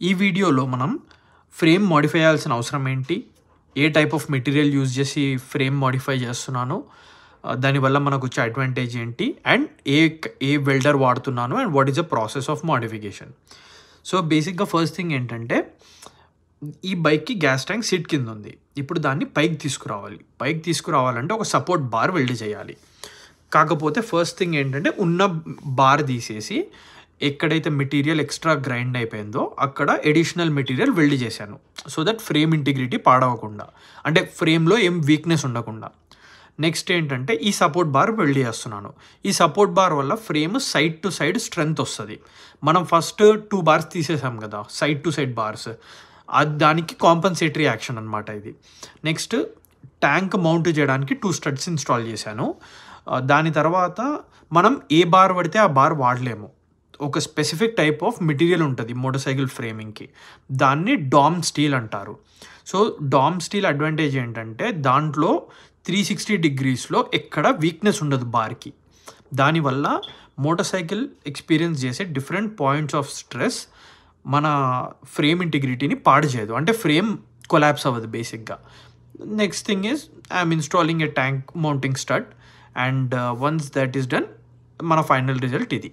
ఈ వీడియోలో మనం ఫ్రేమ్ మోడిఫై చేయాల్సిన అవసరం ఏంటి, ఏ టైప్ ఆఫ్ మెటీరియల్ యూజ్ చేసి ఫ్రేమ్ మోడిఫై చేస్తున్నాను, దానివల్ల మనకు వచ్చే అడ్వాంటేజ్ ఏంటి, అండ్ ఏ వెల్డర్ వాడుతున్నాను, and what is the process of modification. So బేసిక్గా ఫస్ట్ థింగ్ ఏంటంటే, ఈ బైక్కి గ్యాస్ ట్యాంక్ సీట్ కింద ఉంది. ఇప్పుడు దాన్ని పైకి తీసుకురావాలంటే ఒక సపోర్ట్ బార్ వెల్డ్ చేయాలి. కాకపోతే ఫస్ట్ థింగ్ ఏంటంటే, ఉన్న బార్ తీసేసి ఎక్కడైతే మెటీరియల్ ఎక్స్ట్రా గ్రైండ్ అయిపోయిందో అక్కడ ఎడిషనల్ మెటీరియల్ వెల్డ్ చేశాను, సో దట్ ఫ్రేమ్ ఇంటిగ్రిటీ పాడవకుండా, అంటే ఫ్రేమ్లో ఏం వీక్నెస్ ఉండకుండా. నెక్స్ట్ ఏంటంటే, ఈ సపోర్ట్ బార్ వెల్డ్ చేస్తున్నాను. ఈ సపోర్ట్ బార్ వల్ల frame side to side strength వస్తుంది. మనం ఫస్ట్ 2 బార్స్ తీసేసాం కదా, సైడ్ టు సైడ్ బార్స్, దానికి కాంపన్సేటరీ యాక్షన్ అనమాట ఇది. నెక్స్ట్ ట్యాంక్ మౌంట్ చేయడానికి 2 స్టడ్స్ ఇన్స్టాల్ చేశాను. దాని తర్వాత మనం ఏ బార్ పడితే ఆ బార్ వాడలేము. ఒక స్పెసిఫిక్ టైప్ ఆఫ్ మెటీరియల్ ఉంటుంది మోటార్ సైకిల్ ఫ్రేమింగ్కి, దాన్ని డామ్ స్టీల్ అంటారు. సో డామ్ స్టీల్ అడ్వాంటేజ్ ఏంటంటే, దాంట్లో 360 డిగ్రీస్లో ఎక్కడ వీక్నెస్ ఉండదు బార్కి. దానివల్ల మోటార్ సైకిల్ ఎక్స్పీరియన్స్ చేసే డిఫరెంట్ పాయింట్స్ ఆఫ్ స్ట్రెస్ మన ఫ్రేమ్ ఇంటిగ్రిటీని పాడు చేయదు, అంటే ఫ్రేమ్ కొలాప్స్ అవ్వదు బేసిక్గా. Next thing is I'm installing A tank mounting stud, and once that is done మన ఫైనల్ రిజల్ట్ ఇది.